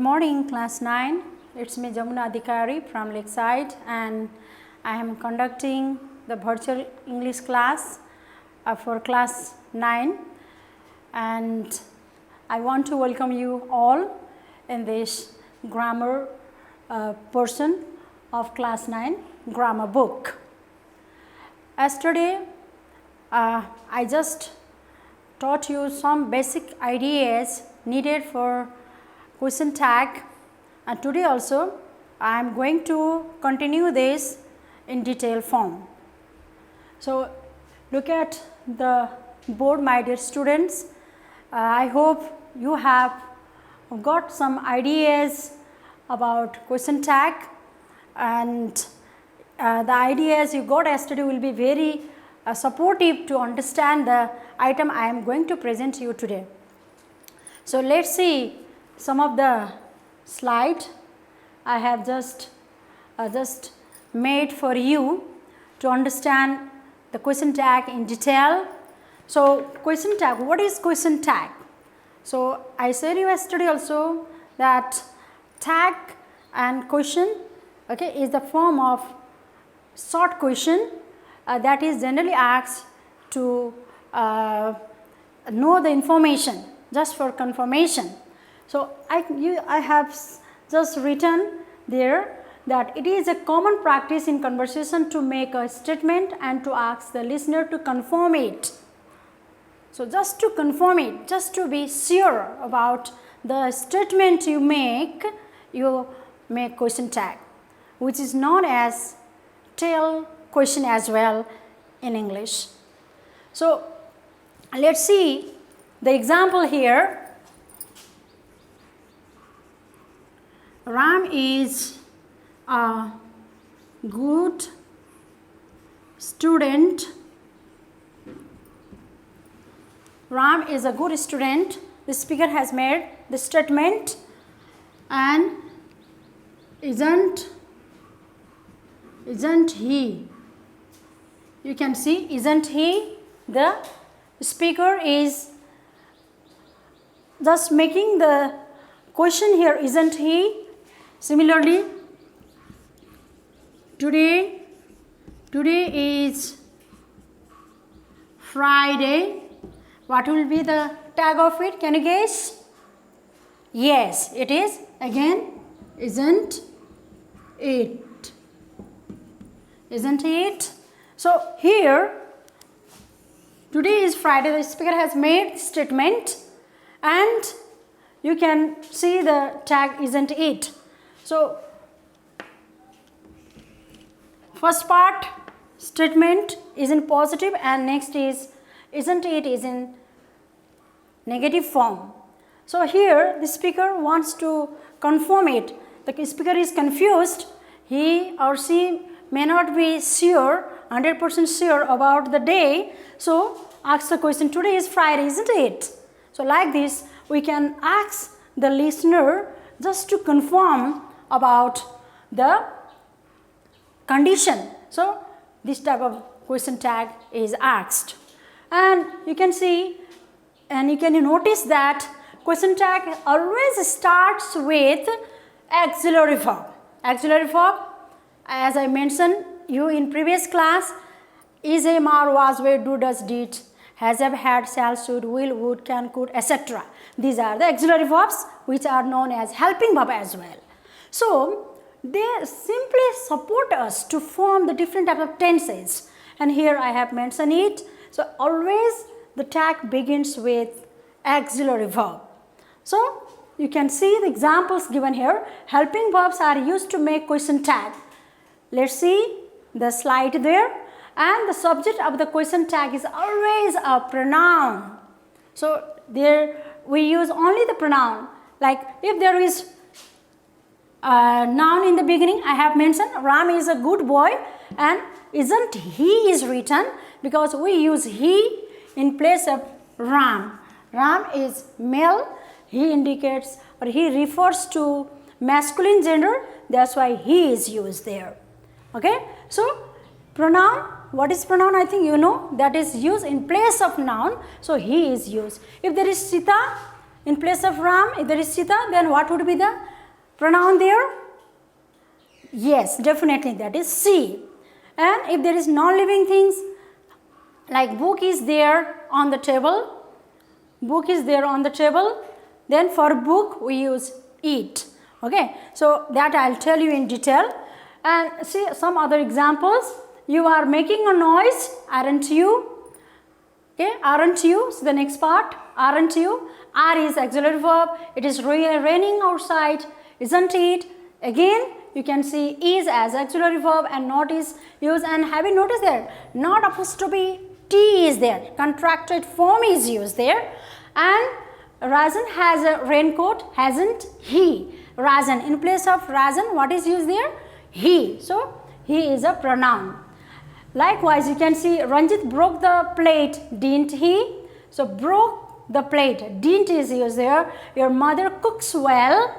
morning, class 9. It's me, Jamuna Adhikari from Lakeside, and I am conducting the virtual English class for class 9, and I want to welcome you all in this grammar portion of class 9 grammar book. Yesterday, I just taught you some basic ideas needed for question tag, and today also I am going to continue this in detail form. So, look at the board, my dear students. I hope you have got some ideas about question tag, and the ideas you got yesterday will be very supportive to understand the item I am going to present to you today. So, let us see some of the slide I have just made for you to understand the question tag in detail. So, question tag, what is question tag? So, I said you yesterday also that tag and question, okay, is the form of short question that is generally asked to know the information just for confirmation. So, I have just written there that it is a common practice in conversation to make a statement and to ask the listener to confirm it. So, just to confirm it, just to be sure about the statement you make question tag, which is known as tail question as well in English. So, let us see the example here. Ram is a good student. Ram is a good student. The speaker has made the statement, and isn't he? You can see, isn't he? The speaker is just making the question here, isn't he? Similarly, today is Friday. What will be the tag of it? Can you guess? Yes, it is again, isn't it? Isn't it? So, here today is Friday, the speaker has made statement, and you can see the tag, isn't it? So, first part statement is in positive, and next is isn't it is in negative form. So, here the speaker wants to confirm it. The speaker is confused. He or she may not be sure, 100% sure about the day. So, ask the question, today is Friday, isn't it? So, like this we can ask the listener just to confirm about the condition. So, this type of question tag is asked, and you can see and you can notice that question tag always starts with auxiliary verb. Auxiliary verb, as I mentioned you in previous class, is, am, are, was, were, do, does, did, has, have, had, shall, should, will, would, can, could, etc. These are the auxiliary verbs which are known as helping verb as well. So, they simply support us to form the different type of tenses, and here I have mentioned it. So, always the tag begins with auxiliary verb. So, you can see the examples given here. Helping verbs are used to make question tag. Let us see the slide there, and the subject of the question tag is always a pronoun. So, there we use only the pronoun, like if there is a noun in the beginning, I have mentioned Ram is a good boy, and isn't he is written because we use he in place of Ram. Ram is male, he indicates or he refers to masculine gender, that is why he is used there. Okay. So, pronoun, what is pronoun? I think you know, that is used in place of noun. So, he is used. If there is Sita in place of Ram, if there is Sita, then what would be the pronoun there? Yes, definitely that is she. And if there is non-living things like book is there on the table, book is there on the table, then for book we use eat. Okay, so that I will tell you in detail. And see some other examples. You are making a noise, aren't you? Okay, aren't you? So the next part, aren't you? Are is auxiliary verb. It is raining outside, isn't it? Again, you can see is as auxiliary verb and not is used. And have you noticed there? Not apostrophe T is there. Contracted form is used there. And Rajan has a raincoat, hasn't he? Rajan, in place of Rajan, what is used there? He. So, he is a pronoun. Likewise, you can see Ranjit broke the plate, didn't he? So, broke the plate, didn't is used there. Your mother cooks well,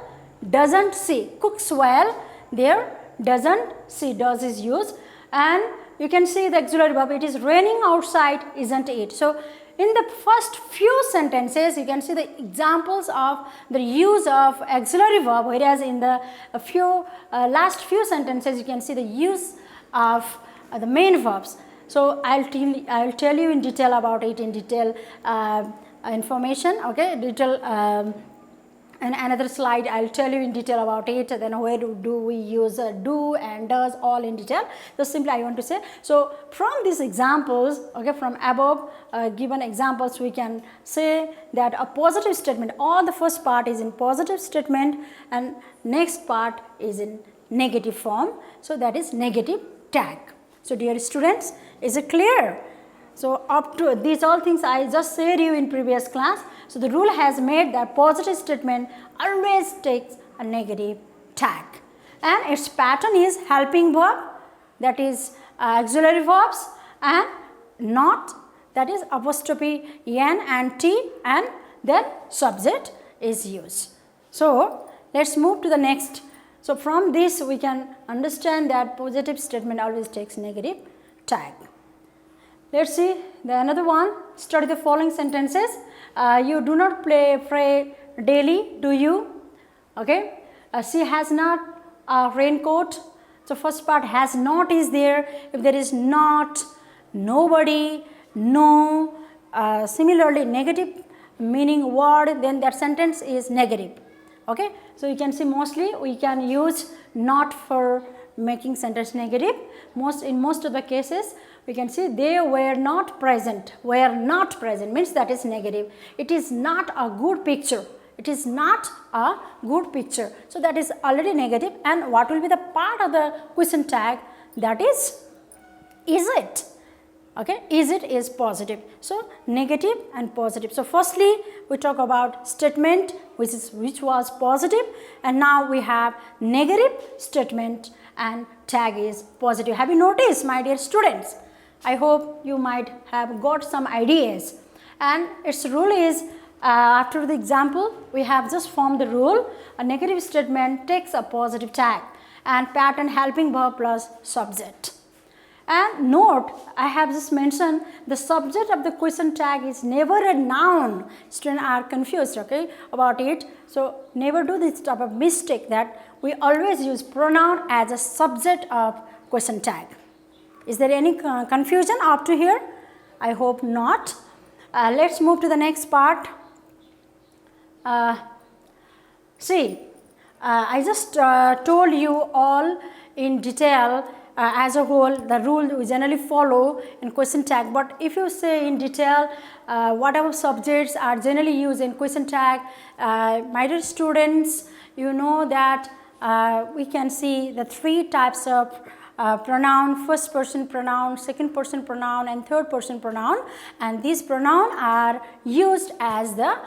doesn't she? Cooks well, there, doesn't she, does is used. And you can see the auxiliary verb, it is raining outside, isn't it? So, in the first few sentences, you can see the examples of the use of auxiliary verb, whereas in the last few sentences, you can see the use of the main verbs. So, I'll tell you in detail about it, in detail information, okay, detail. And another slide, I'll tell you in detail about it. Then where do we use do and does, all in detail. So simply I want to say, so from these examples, okay, from above given examples, we can say that a positive statement, all the first part is in positive statement and next part is in negative form. So that is negative tag. So dear students, is it clear? So up to these all things I just said you in previous class. So the rule has made that positive statement always takes a negative tag. And its pattern is helping verb, that is auxiliary verbs, and not, that is apostrophe n and t, and then subject is used. So let's move to the next. So from this we can understand that positive statement always takes negative tag. Let's see the another one. Study the following sentences. You do not pray daily, do you? Okay. She has not a raincoat. So first part has not is there. If there is not, nobody, no, similarly negative meaning word, then that sentence is negative. Okay. So you can see mostly we can use not for making sentence negative. In most of the cases we can see they were not present. Were not present means that is negative. It is not a good picture. It is not a good picture. So that is already negative. And what will be the part of the question tag? That is it. Okay, is it is positive. So negative and positive. So firstly we talk about statement which was positive, and now we have negative statement and tag is positive. Have you noticed, my dear students? I hope you might have got some ideas. And its rule is after the example we have just formed the rule. A negative statement takes a positive tag and pattern helping verb plus subject. And note, I have just mentioned the subject of the question tag is never a noun. Students are confused, okay, about it. So never do this type of mistake that we always use pronoun as a subject of question tag. Is there any confusion up to here? I hope not. Let's move to the next part. See, I just told you all in detail as a whole the rule we generally follow in question tag, but if you say in detail whatever subjects are generally used in question tag, my dear students, you know that we can see the three types of pronoun: first person pronoun, second person pronoun, and third person pronoun, and these pronouns are used as the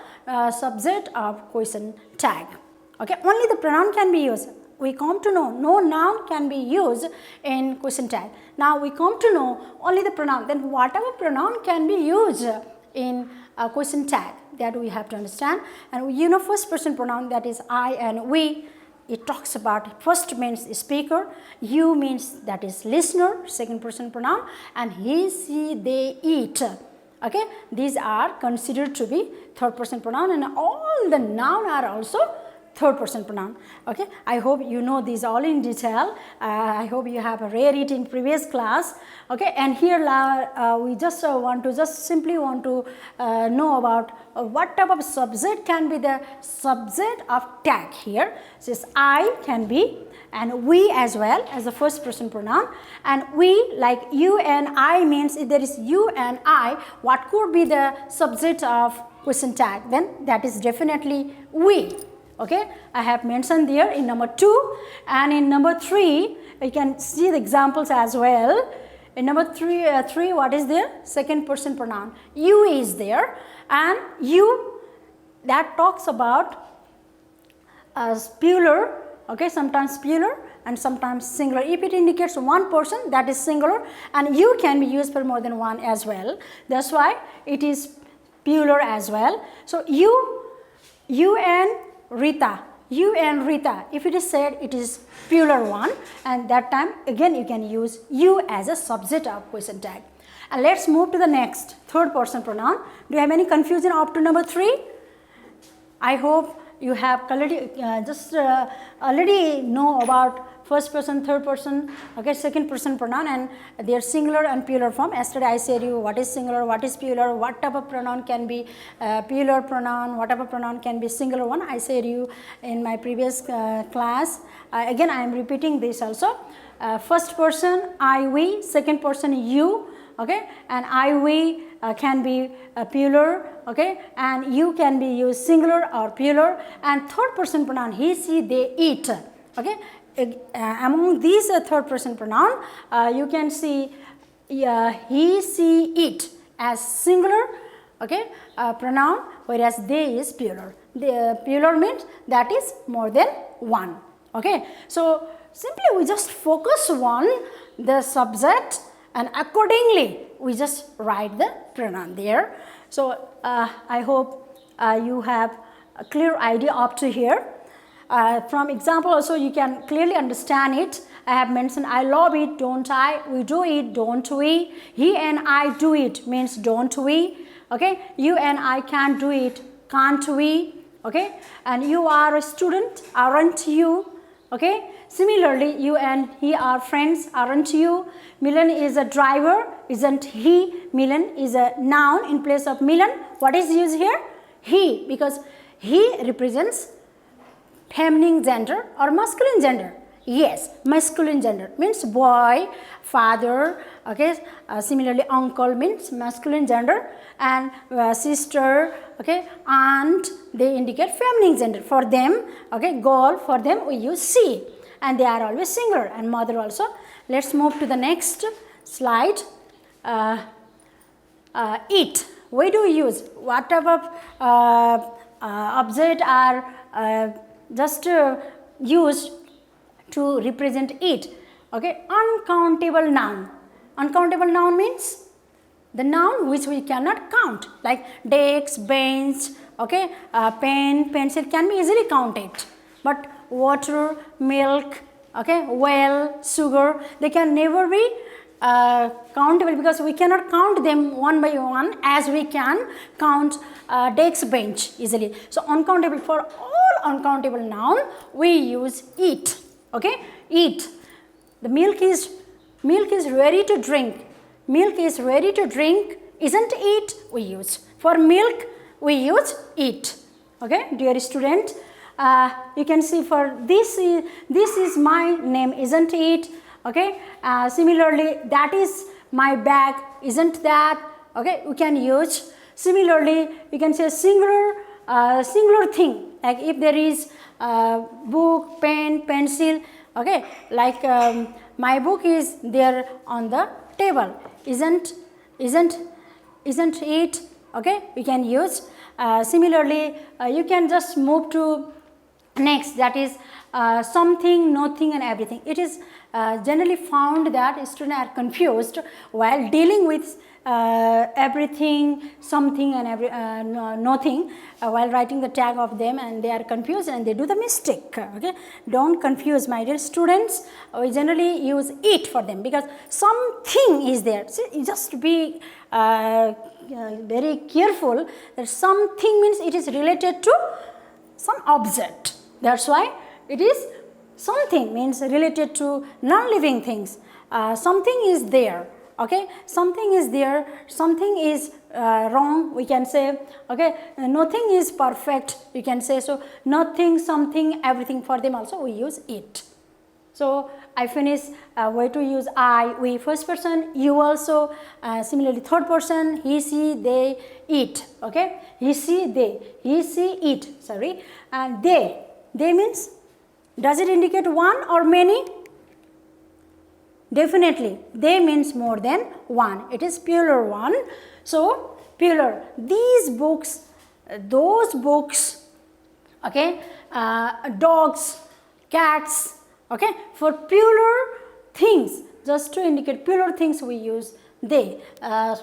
subject of question tag. Okay, only the pronoun can be used. We come to know no noun can be used in question tag. Now we come to know only the pronoun. Then whatever pronoun can be used in question tag, that we have to understand. And you know first person pronoun, that is I and we. It talks about first means speaker, you means that is listener, second person pronoun, and he, she, they, it. Okay, these are considered to be third person pronoun, and all the noun are also third person pronoun. Okay, I hope you know these all in detail. I hope you have read it in previous class. Okay, and here we just simply want to know about what type of subject can be the subject of tag here. This I can be, and we as well as the first person pronoun, and we, like you and I means if there is you and I, what could be the subject of question tag? Then that is definitely we. Okay, I have mentioned there in number 2, and in number 3 you can see the examples as well. In number 3 what is there? Second person pronoun. You is there, and you, that talks about plural. Okay, sometimes plural and sometimes singular. If it indicates one person, that is singular, and you can be used for more than one as well. That's why it is plural as well. So you and Rita, if it is said, it is plural one, and that time again you can use you as a subject of question tag. And let's move to the next, third person pronoun. Do you have any confusion up to number 3? I hope you have already already know about first person, third person, okay, second person pronoun, and their singular and plural form. Yesterday I said you what is singular, what is plural, what type of pronoun can be plural pronoun, what type of pronoun can be singular one. I said you in my previous class. Again I am repeating this also. First person I, we, second person you, okay, and I, we can be plural, okay, and you can be used singular or plural, and third person pronoun he, she, they, it, okay. Among these third person pronoun, you can see he, she, it as singular, okay, pronoun, whereas they is plural. The plural means that is more than one. Okay, so simply we just focus on the subject, and accordingly we just write the pronoun there. So I hope you have a clear idea up to here. From example also you can clearly understand it. I have mentioned I love it, don't I, we do it, don't we, he and I do it means don't we, okay, you and I can do it, can't we, okay, and you are a student, aren't you, okay. Similarly, you and he are friends, aren't you. Milan is a driver, isn't he. Milan is a noun in place of Milan. What is used here? He, because he represents feminine gender or masculine gender. Yes, masculine gender means boy, father, okay. Similarly, uncle means masculine gender, and sister, okay, aunt, they indicate feminine gender. For them, okay, girl, for them we use she, and they are always singular, and mother also. Let's move to the next slide. It. We do use whatever object are just used to represent it. Okay, uncountable noun. Uncountable noun means the noun which we cannot count, like desk, bench, okay, pen, pencil can be easily counted, but water, milk, okay, well, sugar, they can never be countable, because we cannot count them one by one as we can count desk, bench easily. So uncountable, for all uncountable noun we use it, okay, it. The milk is ready to drink. Milk is ready to drink, isn't it? We use. For milk we use it. Okay, dear student, you can see for this is my name, isn't it? Okay, similarly, that is my bag, isn't that? Okay, we can use. Similarly, you can say singular thing, like if there is book, pen, pencil, okay, like my book is there on the table, isn't it? Okay, we can use. Similarly, you can just move to next, that is something, nothing and everything. It is generally found that students are confused while dealing with everything, something and nothing while writing the tag of them, and they are confused and they do the mistake. Okay, don't confuse, my dear students. We generally use it for them because something is there. So just be very careful that something means it is related to some object. That's why it is something means related to non-living things. Something is there. Okay, something is there, something is wrong, we can say. Okay, nothing is perfect, you can say. So nothing, something, everything, for them also we use it. So I finish way to use I, we, first person, you also, similarly third person, he, she, they, it. Okay, he, she, they, he, she, it, sorry, and they means, does it indicate one or many? Definitely, they means more than one. It is plural one. So, plural. These books, those books, okay, dogs, cats, okay. For plural things, just to indicate plural things, we use they. Ram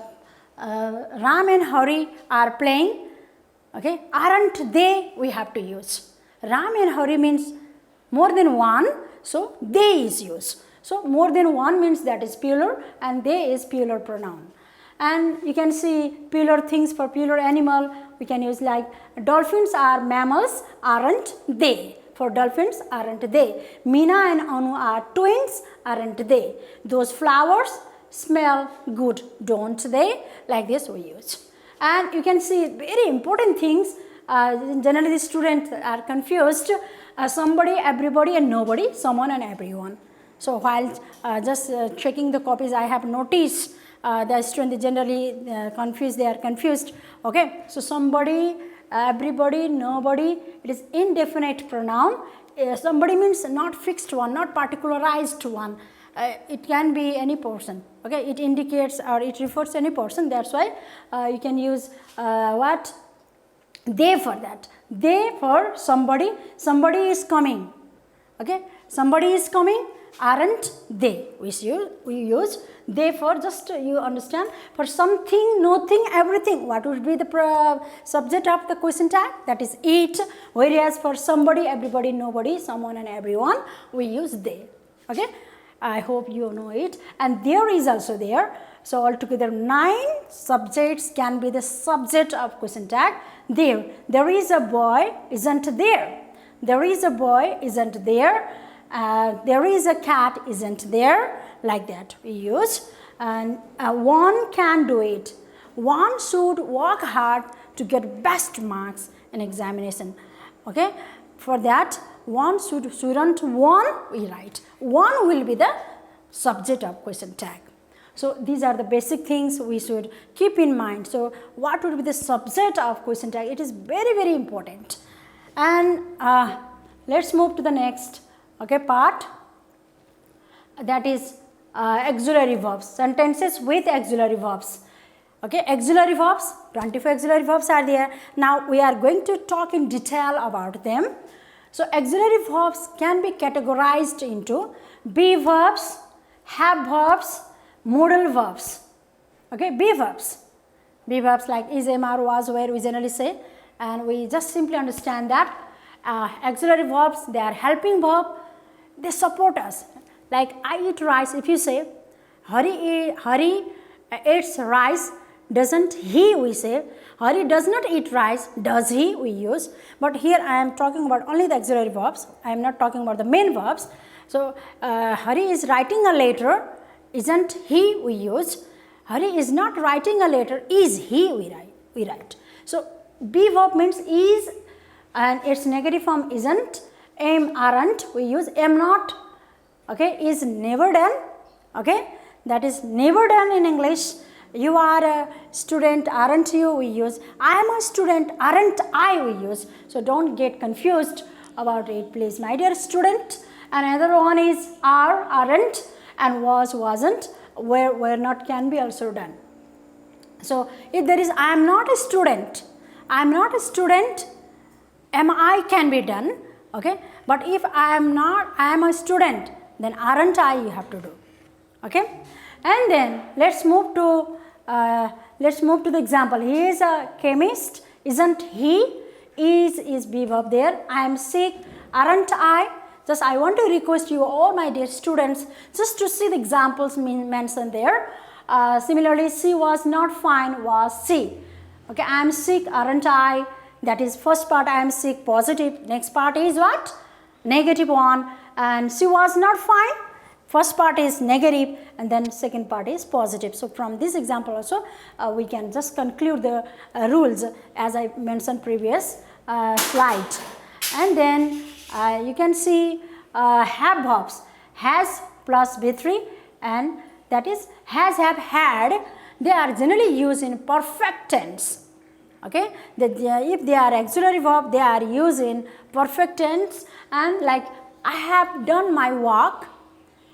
and Hari are playing, okay. Aren't they? We have to use. Ram and Hari means more than one, so they is used. So more than one means that is plural, and they is plural pronoun. And you can see plural things for plural animal. We can use like dolphins are mammals, aren't they? For dolphins, aren't they? Meena and Anu are twins, aren't they? Those flowers smell good, don't they? Like this we use. And you can see very important things. Generally the students are confused. Somebody, everybody and nobody, someone and everyone. So while just checking the copies, I have noticed the students generally confused, they are confused. Okay, so somebody, everybody, nobody, it is indefinite pronoun. Somebody means not fixed one, not particularized one. It can be any person. Okay, it indicates or it refers to any person. That's why you can use what? They for that. They for somebody. Somebody is coming. Okay, somebody is coming. Aren't they? We use they for, just you understand, for something, nothing, everything. What would be the subject of the question tag? That is it. Whereas for somebody, everybody, nobody, someone and everyone, we use they. Okay, I hope you know it. And there is also there. So altogether 9 subjects can be the subject of question tag. There is a boy, isn't there? There is a boy, isn't there? There is a cat, isn't there? Like that we use. And one can do it. One should work hard to get best marks in examination. Okay, for that one shouldn't one, we write. One will be the subject of question tag. So these are the basic things we should keep in mind. So what would be the subject of question tag? It is very, very important. And let's move to the next part, that is auxiliary verbs, sentences with auxiliary verbs. Okay, auxiliary verbs, 24 auxiliary verbs are there. Now we are going to talk in detail about them. So auxiliary verbs can be categorized into be verbs, have verbs, modal verbs. Okay, be verbs. Be verbs like is, am, are, was, were, we generally say, and we just simply understand that auxiliary verbs, they are helping verb, they support us. Like I eat rice, if you say Hari eats rice, doesn't he, we say. Hari does not eat rice, does he, we use. But here I am talking about only the auxiliary verbs, I am not talking about the main verbs. So Hari is writing a letter, isn't he, we use. Hari is not writing a letter, is he, we write. So be verb means is and its negative form isn't. Am, aren't, we use. Am not, okay, is never done. Okay, that is never done in English. You are a student, aren't you, we use. I am a student, aren't I, we use. So don't get confused about it, please, my dear student. Another one is are, aren't, and was, wasn't, were not can be also done. So if there is I am not a student, I am not a student, am I can be done. Okay, but if I am not, I am a student, then aren't I you have to do. Okay, and then let's move to the example. He is a chemist, isn't he? Is be verb there. I am sick, aren't I? Just I want to request you all my dear students just to see the examples mentioned there. Similarly, she was not fine, was she. Okay, I am sick, aren't I? that is first part I am sick, positive, next part is what? Negative one, and she was not fine. First part is negative and then second part is positive. So from this example also we can just conclude the rules as I mentioned previous slide. And then you can see have verbs, has plus B3, and that is has, have, had. They are generally used in perfect tense. Okay, if they are auxiliary verb, they are used in perfect tense, and like I have done my work,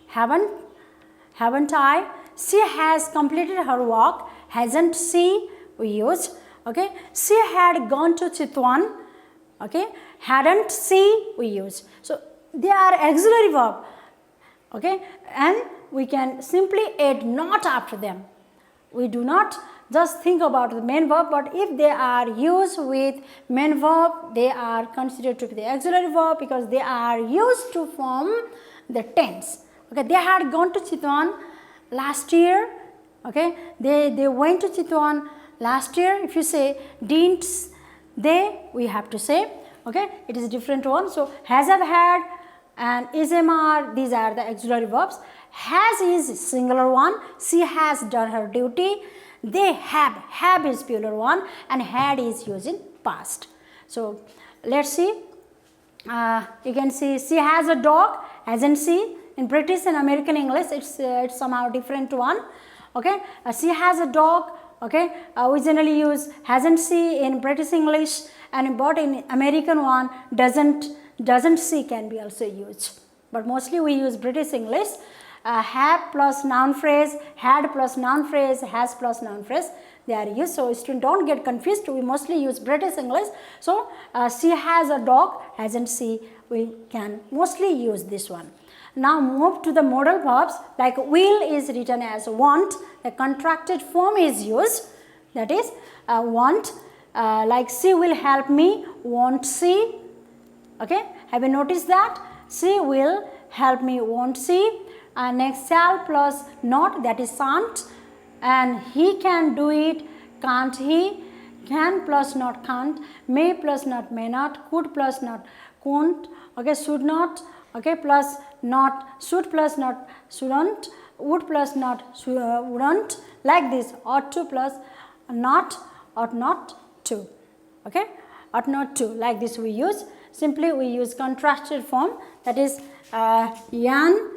haven't I? She has completed her work, hasn't she? We used. Okay, she had gone to Chitwan. Okay, hadn't she? We use. So they are auxiliary verb. Okay, and we can simply add not after them. We do not just think about the main verb, but if they are used with main verb, they are considered to be the auxiliary verb because they are used to form the tense. Okay, they had gone to Chitwan last year. Okay, they went to Chitwan last year. If you say didn't they, we have to say, okay, it is a different one. So has, have, had, and is, am, are, these are the auxiliary verbs. Has is singular one, she has done her duty. They have is plural one, and had is used in past. So let's see, you can see she has a dog, hasn't she? In British and American English it's somehow different one. Okay, she has a dog. Okay, we generally use hasn't she in British English, and but in American one doesn't she can be also used, but mostly we use British English. Have plus noun phrase, had plus noun phrase, has plus noun phrase, they are used. So students don't get confused, we mostly use British English. So she has a dog, hasn't she? We can mostly use this one. Now move to the modal verbs, like will is written as want, the contracted form is used, that is want, like she will help me, won't she? Okay, have you noticed that? She will help me, won't she? Next shall plus not, that is shan't, and he can do it, can't he? Can plus not can't, may plus not may not, could plus not couldn't, okay, should not, okay, plus not should plus not shouldn't, would plus not wouldn't, like this, ought to plus not ought not to, okay, ought not to, like this we use. Simply we use contrasted form, that is yan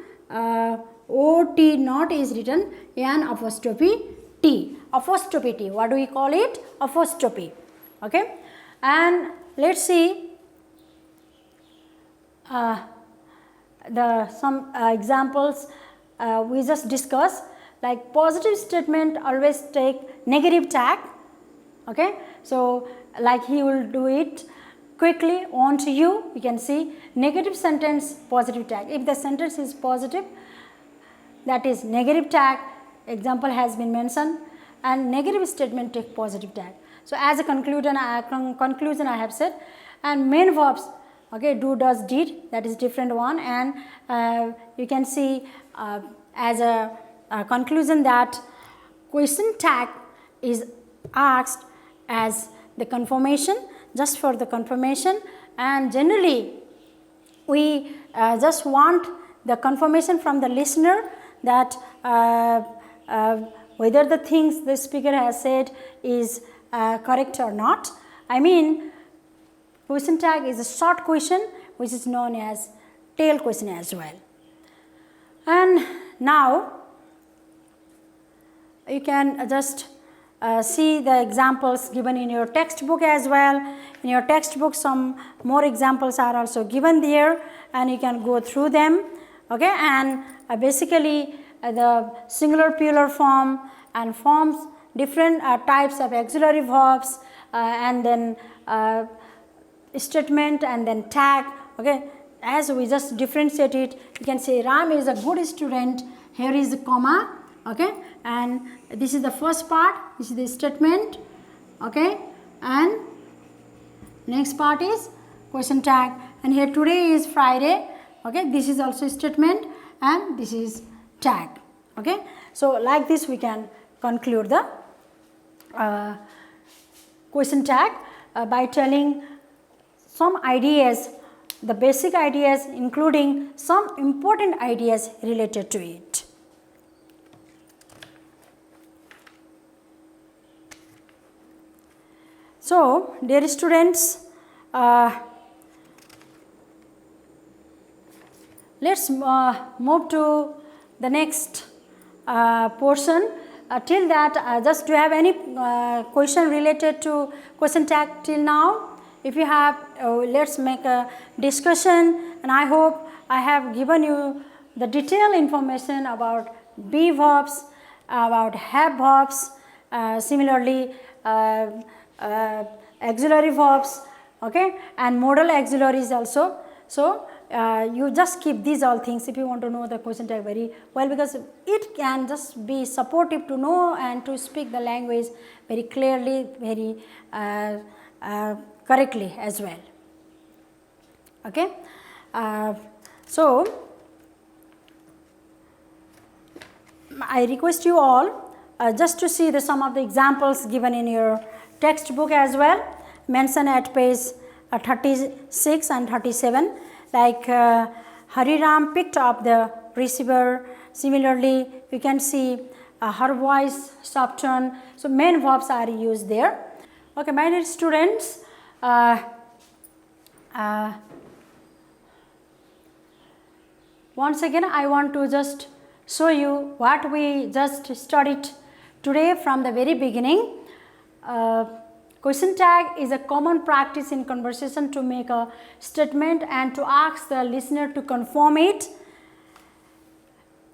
OT not is written yan apostrophe T, apostrophe T. What do we call it? Apostrophe. Okay, and let's see some examples we just discussed. Like positive statement always take negative tag. Okay, so like he will do it quickly, on to you, we can see negative sentence positive tag. If the sentence is positive, that is negative tag, example has been mentioned, and negative statement take positive tag. So as a conclusion I have said, and main verbs, okay, do, does, did, that is different one, and you can see as a conclusion that question tag is asked as the confirmation, just for the confirmation, and generally we just want the confirmation from the listener that whether the things the speaker has said is correct or not. I mean, question tag is a short question which is known as tail question as well. And now you can just see the examples given in your textbook as well. In your textbook some more examples are also given there, and you can go through them. Okay, and basically the singular plural form and forms different types of auxiliary verbs, and then statement and then tag. Okay, as we just differentiate it, you can say Ram is a good student, here is the comma. Okay, and this is the first part, this is the statement. Okay, and next part is question tag, and here today is Friday. Okay, this is also statement and this is tag. Okay, so like this we can conclude the question tag. by telling some ideas, the basic ideas, including some important ideas related to it. So, dear students, let's move to the next portion. Till that, just do you have any question related to question tag till now? If you have, let's make a discussion, and I hope I have given you the detailed information about be verbs, about have verbs, similarly auxiliary verbs, okay, and modal auxiliaries also. So, you just keep these all things if you want to know the question tag very well, because it can just be supportive to know and to speak the language very clearly, very correctly as well. Okay. So, I request you all just to see some of the examples given in your textbook as well, mentioned at page 36 and 37. Like Hariram picked up the receiver. Similarly, you can see her voice softened. So, main verbs are used there. Okay, my dear students, once again I want to just show you what we just studied today from the very beginning. Question tag is a common practice in conversation to make a statement and to ask the listener to confirm it.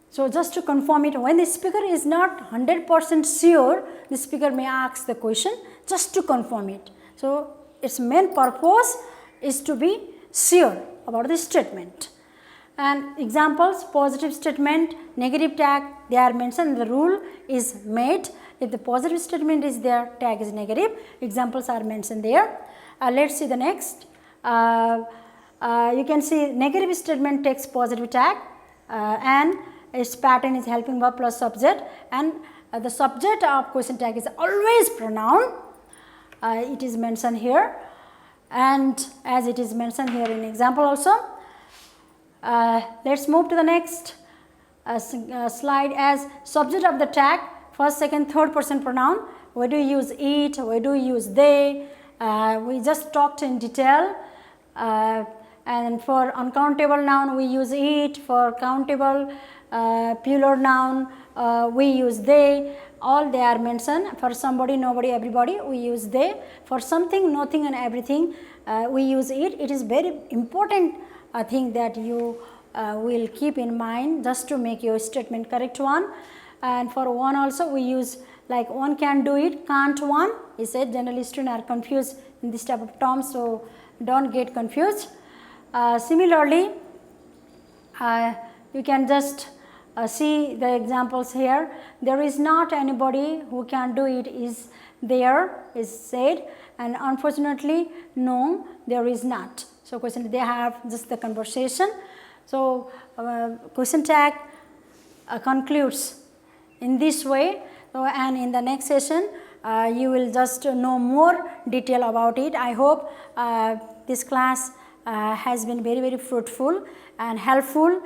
So, just to confirm it, when the speaker is not 100% sure, the speaker may ask the question just to confirm it. So, its main purpose is to be sure about the statement. And examples, positive statement, negative tag, they are mentioned, the rule is made. If the positive statement is there, tag is negative. Examples are mentioned there. Let's see the next. You can see negative statement takes positive tag, and its pattern is helping verb plus subject, and the subject of question tag is always pronoun. It is mentioned here, and as it is mentioned here in example also. Let's move to the next slide. As subject of the tag, first, second, third person pronoun. Where do you use it? Where do you use they? We just talked in detail. And for uncountable noun, we use it. For countable plural noun, we use they. All they are mentioned. For somebody, nobody, everybody, we use they. For something, nothing and everything, we use it. It is very important thing that you will keep in mind just to make your statement correct one. And for one also we use, like one can do it, can't one. He said generally students are confused in this type of terms, so don't get confused. Similarly, you can just see the examples here. There is not anybody who can do it is there, is said, and unfortunately no, there is not. So, question they have just the conversation. So, question tag concludes in this way. So, and in the next session you will just know more detail about it. I hope this class has been very, very fruitful and helpful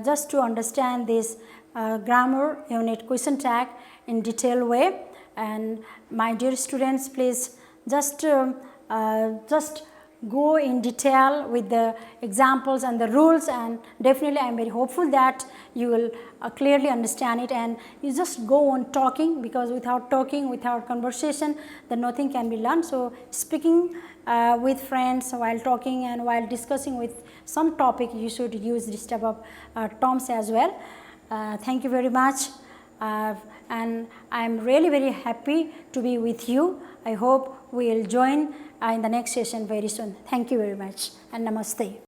just to understand this grammar unit question tag in detailed way. And my dear students, please just go in detail with the examples and the rules, and definitely I am very hopeful that you will clearly understand it, and you just go on talking, because without talking, without conversation, then nothing can be learned. So, speaking with friends while talking and while discussing with some topic, you should use this type of terms as well. Thank you very much, and I am really very happy to be with you. I hope we will join in the next session very soon. Thank you very much, and namaste.